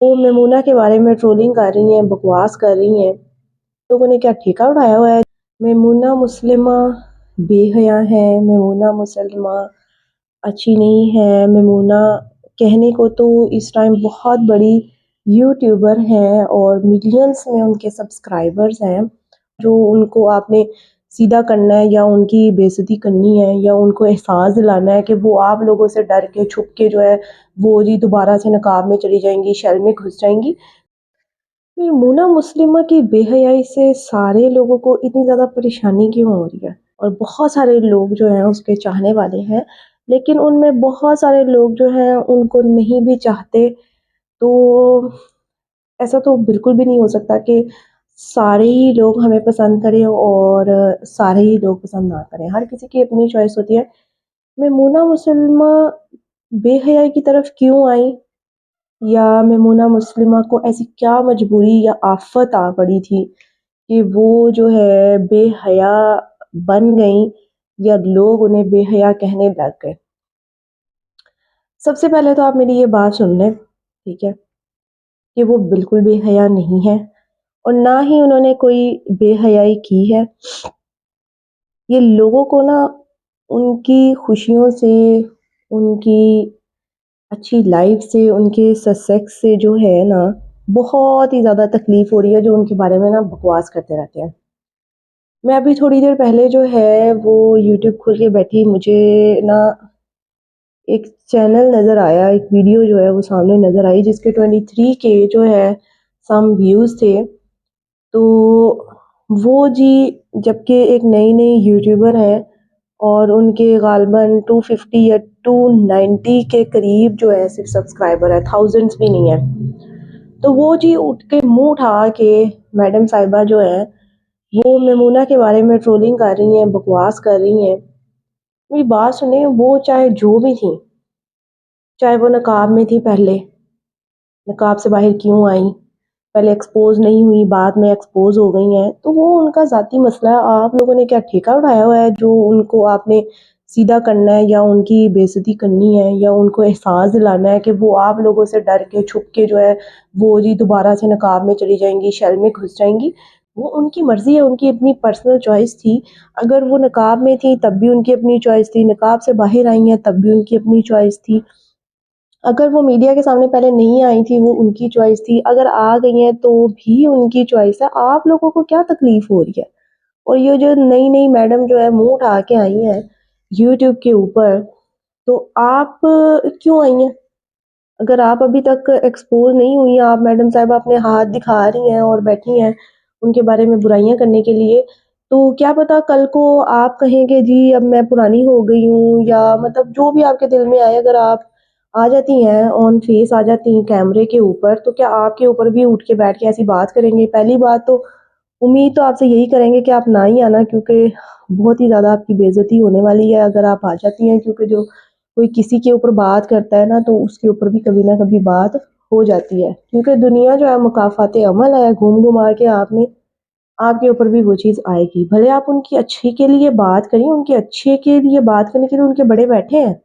वो मेमूना के बारे में ट्रोलिंग कर रही हैं, बकवास कर रही हैं। लोगों ने क्या ठेका उठाया हुआ है? मेमूना मुस्लिमा बेहया है, मेमूना मुसलमा अच्छी नहीं है। मेमूना कहने को तो इस टाइम बहुत बड़ी यूट्यूबर हैं और मिलियंस में उनके सब्सक्राइबर्स हैं। जो उनको आपने सीधा करना है या उनकी बेइज्जती करनी है या उनको एहसास दिलाना है कि वो आप लोगों से डर के छुप के जो है वो जी दोबारा से नकाब में चली जाएंगी, शैल में घुस जाएंगी। ये मोना मुस्लिमा की बेहयाई से सारे लोगों को इतनी ज़्यादा परेशानी क्यों हो रही है? और बहुत सारे लोग जो हैं उसके चाहने वाले हैं, लेकिन उनमें बहुत सारे लोग जो हैं उनको नहीं भी चाहते। तो ऐसा तो बिल्कुल भी नहीं हो सकता कि सारे ही लोग हमें पसंद करें और सारे ही लोग पसंद ना करें। हर किसी की अपनी चॉइस होती है। मेमूना मुसलमा बेहयाई की तरफ क्यों आई? या मेमूना मुस्लिमा को ऐसी क्या मजबूरी या आफत आ पड़ी थी कि वो जो है बेहया बन गई या लोग उन्हें बेहया कहने लग गए? सबसे पहले तो आप मेरी ये बात सुन लें, ठीक है, कि वो बिल्कुल बेहया नहीं है और ना ही उन्होंने कोई बेहयाई की है। ये लोगों को ना उनकी खुशियों से, उनकी अच्छी लाइफ से, उनके सक्सेस से जो है ना बहुत ही ज़्यादा तकलीफ़ हो रही है, जो उनके बारे में ना बकवास करते रहते हैं। मैं अभी थोड़ी देर पहले जो है वो यूट्यूब खोल के बैठी, मुझे ना एक चैनल नज़र आया, एक वीडियो जो है वो सामने नज़र आई जिसके 23 के जो है सम व्यूज़ थे। तो वो जी, जबकि एक नई-नई यूट्यूबर हैं और उनके ग़ालिबन 250 या 290 के करीब जो है सिर्फ़ सब्सक्राइबर है, थाउज़ेंड्स भी नहीं है। तो वो जी उठ के मुँह उठा के मैडम साहिबा जो हैं, वो मेमूना के बारे में ट्रोलिंग कर रही हैं, बकवास कर रही हैं। मेरी बात सुनें, वो चाहे जो भी थीं, चाहे वो नकाब में थी पहले, नकाब से बाहर क्यों आईं? पहले एक्सपोज़ नहीं हुई, बाद में एक्सपोज़ हो गई हैं, तो वो उनका ज़ाती मसला है। आप लोगों ने क्या ठेका उठाया हुआ है जो उनको आपने सीधा करना है या उनकी बेइज़्ज़ती करनी है या उनको एहसास दिलाना है कि वो आप लोगों से डर के, छुप के जो है वो जी दोबारा से नकाब में चली जाएँगी, शैल में घुस जाएँगी। वो उनकी मर्ज़ी है, उनकी अपनी पर्सनल चॉइस थी। अगर वो नकाब में थी तब भी उनकी अपनी चॉइस थी, नकाब से बाहर आई हैं तब भी उनकी अपनी चॉइस थी। अगर वो मीडिया के सामने पहले नहीं आई थी, वो उनकी चॉइस थी, अगर आ गई हैं तो भी उनकी चॉइस है। आप लोगों को क्या तकलीफ़ हो रही है? और ये जो नई-नई मैडम जो है मुँह उठा के आई हैं यूट्यूब के ऊपर, तो आप क्यों आई हैं? अगर आप अभी तक एक्सपोज़ नहीं हुई हैं, आप मैडम साहिबा अपने हाथ दिखा रही हैं और बैठी हैं उनके बारे में बुराइयाँ करने के लिए, तो क्या पता कल को आप कहें कि जी अब मैं पुरानी हो गई हूँ, या मतलब जो भी आपके दिल में आए, अगर आप आ जाती हैं ऑन फेस, आ जाती हैं कैमरे के ऊपर, तो क्या आपके ऊपर भी उठ के बैठ के ऐसी बात करेंगे? पहली बात तो उम्मीद तो आपसे यही करेंगे कि आप ना ही आना, क्योंकि बहुत ही ज़्यादा आपकी बेइज़्ज़ती होने वाली है अगर आप आ जाती हैं, क्योंकि जो कोई किसी के ऊपर बात करता है ना, तो उसके ऊपर भी कभी ना कभी बात हो जाती है, क्योंकि दुनिया जो है मुकाफ़ाते अमल है, घूम-घुमा के आपके ऊपर भी वो चीज़ आएगी। भले आप उनकी अच्छे के लिए बात करें, उनके अच्छे के लिए बात करने के लिए उनके बड़े बैठे हैं,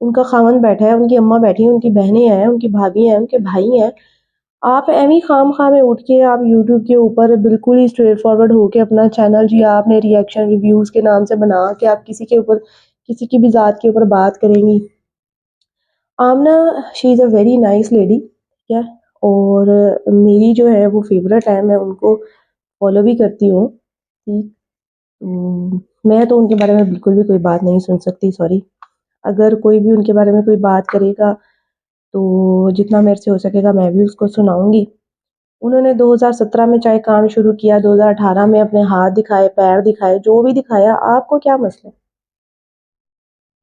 उनका ख़ावंद बैठा है, उनकी अम्मा बैठी हैं, उनकी बहनें हैं, उनकी भाभी हैं, उनके भाई हैं। आप एवें ही खाम-खा में उठ के आप यूट्यूब के ऊपर बिल्कुल ही स्ट्रेट फॉरवर्ड होके अपना चैनल जी आपने रिएक्शन रिव्यूज़ के नाम से बना के आप किसी के ऊपर, किसी की भी ज़ात के ऊपर बात करेंगी। Amna, she is a very nice lady, ठीक है? और मेरी जो है वो फ़ेवरेट है, मैं उनको फ़ॉलो भी करती हूँ। ठीक, मैं तो उनके बारे में बिल्कुल भी कोई बात नहीं सुन सकती, सॉरी। अगर कोई भी उनके बारे में कोई बात करेगा, तो जितना मेरे से हो सकेगा मैं भी उसको सुनाऊँगी। उन्होंने 2017 में चाहे काम शुरू किया, 2018 में अपने हाथ दिखाए, पैर दिखाए, जो भी दिखाया, आपको क्या मसला है?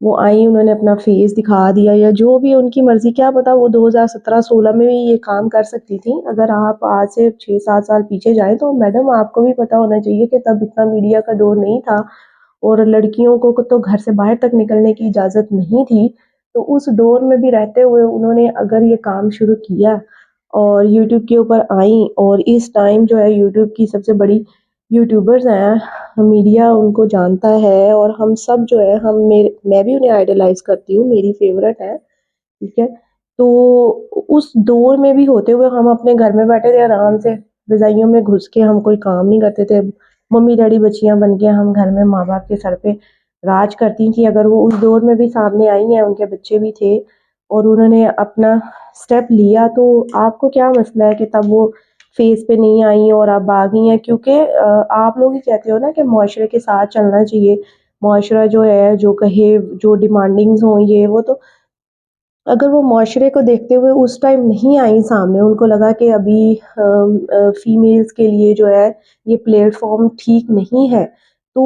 वो आई, उन्होंने अपना फेस दिखा दिया या जो भी उनकी मर्ज़ी, क्या पता वो 2017-16 में भी ये काम कर सकती थी। अगर आप आज से 6-7 साल पीछे जाएँ तो मैडम आपको भी पता होना चाहिए कि तब इतना मीडिया का दौर नहीं था और लड़कियों को तो घर से बाहर तक निकलने की इजाज़त नहीं थी। तो उस दौर में भी रहते हुए उन्होंने अगर ये काम शुरू किया और यूट्यूब के ऊपर आईं, और इस टाइम जो है यूट्यूब की सबसे बड़ी यूट्यूबर्स हैं, मीडिया उनको जानता है और हम सब जो है, हम मेरे मैं भी उन्हें आइडलाइज़ करती हूँ, मेरी फ़ेवरेट है, ठीक है? तो उस दौर में भी होते हुए हम अपने घर में बैठे थे आराम से, रज़ाइयों में घुस के हम कोई काम नहीं करते थे। मम्मी डैडी बच्चियाँ बन के हम घर में माँ बाप के सर पे राज करती थी। अगर वो उस दौर में भी सामने आई हैं, उनके बच्चे भी थे और उन्होंने अपना स्टेप लिया, तो आपको क्या मसला है कि तब वो फेस पे नहीं आई और अब आ गई हैं? क्योंकि आप लोग ही कहते हो ना कि मुआशरे के साथ चलना चाहिए। मुआशरा जो है, जो कहे, जो डिमांडिंग्स हों ये वो, तो अगर वो मुआशरे को देखते हुए उस टाइम नहीं आई सामने, उनको लगा कि अभी फीमेल्स के लिए जो है ये प्लेटफॉर्म ठीक नहीं है, तो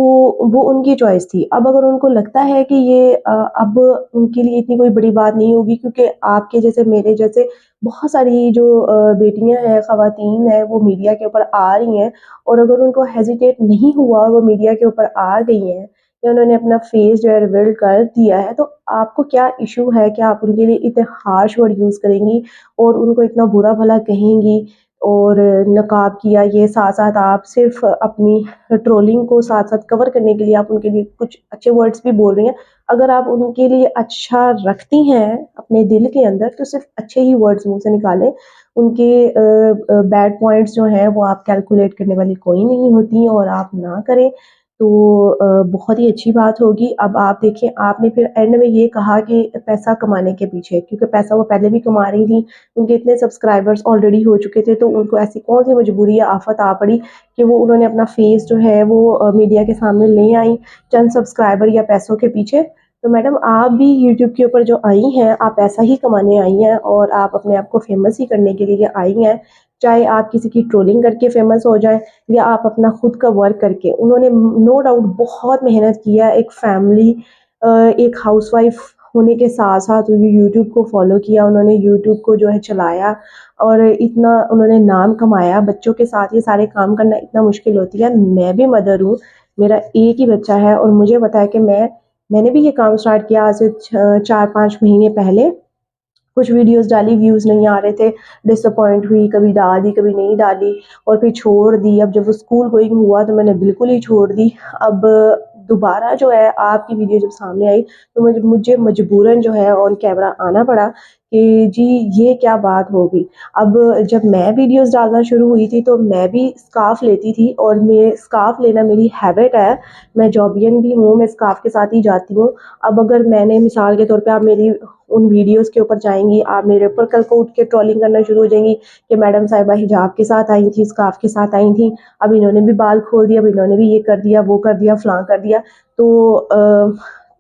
वो उनकी चॉइस थी। अब अगर उनको लगता है कि ये अब उनके लिए इतनी कोई बड़ी बात नहीं होगी, क्योंकि आपके जैसे मेरे जैसे बहुत सारी जो बेटियां हैं, खवातीन हैं, वो मीडिया के ऊपर आ रही हैं, और अगर उनको हेजिटेट नहीं हुआ, वो मीडिया के ऊपर आ गई हैं या उन्होंने अपना फेस जो है रिवील कर दिया है, तो आपको क्या इशू है कि आप उनके लिए इतने हार्श वर्ड यूज़ करेंगी और उनको इतना बुरा भला कहेंगी और नकाब किया ये, साथ साथ आप सिर्फ अपनी ट्रोलिंग को साथ साथ कवर करने के लिए आप उनके लिए कुछ अच्छे वर्ड्स भी बोल रही हैं। अगर आप उनके लिए अच्छा रखती हैं अपने दिल के अंदर, तो सिर्फ अच्छे ही वर्ड्स मुंह से निकालें। उनके बैड पॉइंट्स जो हैं वो आप कैलकुलेट करने वाली कोई नहीं होती, और आप ना करें तो बहुत ही अच्छी बात होगी। अब आप देखिए, आपने फिर एंड में ये कहा कि पैसा कमाने के पीछे, क्योंकि पैसा वो पहले भी कमा रही थी, उनके इतने सब्सक्राइबर्स ऑलरेडी हो चुके थे, तो उनको ऐसी कौन सी मजबूरी या आफत आ पड़ी कि वो उन्होंने अपना फेस जो है वो मीडिया के सामने ले आई चंद सब्सक्राइबर या पैसों के पीछे। तो मैडम, आप भी यूट्यूब के ऊपर जो आई हैं, आप पैसा ही कमाने आई हैं और आप अपने आप को फेमस ही करने के लिए आई हैं। चाहे आप किसी की ट्रोलिंग करके फेमस हो जाए या आप अपना खुद का वर्क करके। उन्होंने नो डाउट बहुत मेहनत किया, एक फैमिली, एक हाउसवाइफ होने के साथ साथ यूट्यूब को फॉलो किया, उन्होंने यूट्यूब को जो है चलाया और इतना उन्होंने नाम कमाया। बच्चों के साथ ये सारे काम करना इतना मुश्किल होती है। मैं भी मदर हूँ, मेरा एक ही बच्चा है और मुझे पता है कि मैंने भी ये काम स्टार्ट किया आज से 4-5 महीने पहले। कुछ वीडियोस डाली, व्यूज़ नहीं आ रहे थे, डिसअपॉइंट हुई, कभी डाल दी, कभी नहीं डाली और फिर छोड़ दी। अब जब वो स्कूल गोइंग हुआ तो मैंने बिल्कुल ही छोड़ दी। अब दोबारा जो है आपकी वीडियो जब सामने आई, तो मुझे मजबूरन जो है ऑन कैमरा आना पड़ा कि जी ये क्या बात हो गई। अब जब मैं वीडियोस डालना शुरू हुई थी तो मैं भी स्कार्फ लेती थी और मैं स्कार्फ लेना मेरी हैबिट है, मैं जॉबियन भी हूँ, मैं स्कार्फ के साथ ही जाती हूँ। अब अगर मैंने मिसाल के तौर पे आप मेरी उन वीडियोस के ऊपर जाएंगी, आप मेरे ऊपर कल को उठ के ट्रोलिंग करना शुरू हो जाएंगी कि मैडम साहिबा हिजाब के साथ आई थी, स्कार्फ के साथ आई थी, अब इन्होंने भी बाल खोल दिया, अब इन्होंने भी ये कर दिया, वो कर दिया, फलां कर दिया। तो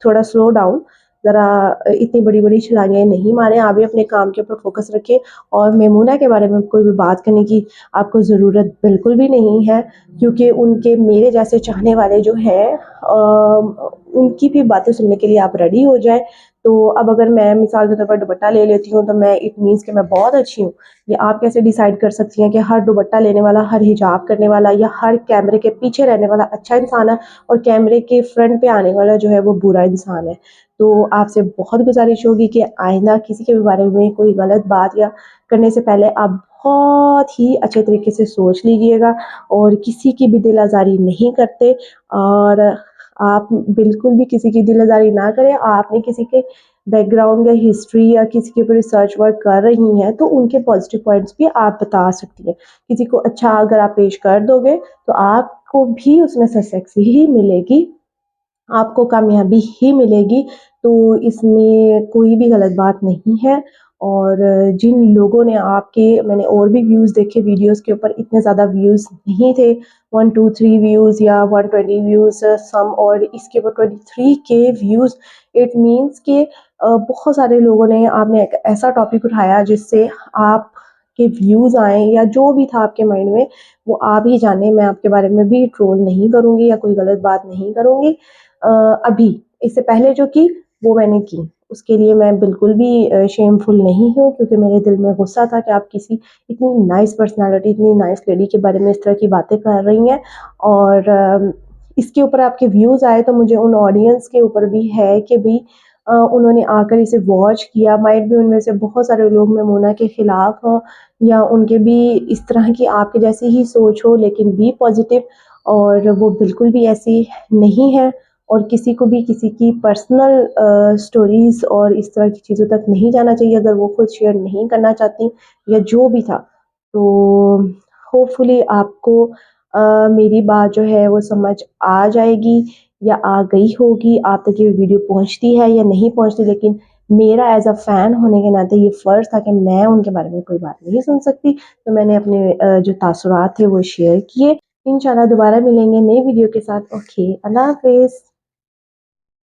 थोड़ा स्लो डाउन, ज़रा इतनी बड़ी बड़ी छलांगें नहीं मारें, आप भी अपने काम के ऊपर फोकस रखें। और मेमूना के बारे में कोई भी बात करने की आपको ज़रूरत बिल्कुल भी नहीं है, क्योंकि उनके मेरे जैसे चाहने वाले जो हैं उनकी भी बातें सुनने के लिए आप रेडी हो जाए। तो अब अगर मैं मिसाल के तौर पर दुपट्टा ले लेती हूँ तो मैं इट मीन्स कि मैं बहुत अच्छी हूँ। ये आप कैसे डिसाइड कर सकती हैं कि हर दुपट्टा लेने वाला, हर हिजाब करने वाला या हर कैमरे के पीछे रहने वाला अच्छा इंसान है और कैमरे के फ्रंट पे आने वाला जो है वो बुरा इंसान है? तो आपसे बहुत गुजारिश होगी कि आइंदा किसी के भी बारे में कोई गलत बात या करने से पहले आप बहुत ही अच्छे तरीके से सोच लीजिएगा और किसी की भी दिल आज़ारी नहीं करते। और आप बिल्कुल भी किसी की दिल आज़ारी ना करें। आपने किसी के बैकग्राउंड या हिस्ट्री या किसी के ऊपर रिसर्च वर्क कर रही हैं तो उनके पॉजिटिव पॉइंट्स भी आप बता सकती हैं। किसी को अच्छा अगर आप पेश कर दोगे तो आपको भी उसमें सक्सेस ही मिलेगी, आपको कामयाबी ही मिलेगी। तो इसमें कोई भी गलत बात नहीं है। और जिन लोगों ने आपके, मैंने और भी व्यूज़ देखे वीडियोस के ऊपर, इतने ज़्यादा व्यूज़ नहीं थे, 1-2-3 व्यूज़ या 120 व्यूज़ सम, और इसके ऊपर 23K व्यूज़। इट मीन्स कि बहुत सारे लोगों ने, आपने एक ऐसा टॉपिक उठाया जिससे आप के व्यूज़ आए या जो भी था आपके माइंड में, वो आप ही जाने। मैं आपके बारे में भी ट्रोल नहीं करूँगी या कोई गलत बात नहीं करूँगी। अभी इससे पहले जो की वो मैंने की, उसके लिए मैं बिल्कुल भी शेमफुल नहीं हूँ, क्योंकि मेरे दिल में गुस्सा था कि आप किसी इतनी नाइस पर्सनालिटी, इतनी नाइस लेडी के बारे में इस तरह की बातें कर रही हैं। और इसके ऊपर आपके व्यूज़ आए तो मुझे उन ऑडियंस के ऊपर भी है कि भाई उन्होंने आकर इसे वॉच किया। माइट भी उनमें से बहुत सारे लोग मेमूना के ख़िलाफ़ हों या उनके भी इस तरह की आपके जैसी ही सोच हो, लेकिन बी पॉजिटिव, और वो बिल्कुल भी ऐसी नहीं है। और किसी को भी किसी की पर्सनल स्टोरीज़ और इस तरह की चीज़ों तक नहीं जाना चाहिए अगर वो खुद शेयर नहीं करना चाहती या जो भी था। तो होपफुली आपको मेरी बात जो है वो समझ आ जाएगी या आ गई होगी, आप तक ये वीडियो पहुंचती है या नहीं पहुंचती, लेकिन मेरा एज अ फ़ैन होने के नाते ये फ़र्ज़ था कि मैं उनके बारे में कोई बात नहीं सुन सकती, तो मैंने अपने जो तासुरात थे वो शेयर किए। इंशाल्लाह दोबारा मिलेंगे नई वीडियो के साथ। ओके, अल्लाह हाफ़िज़।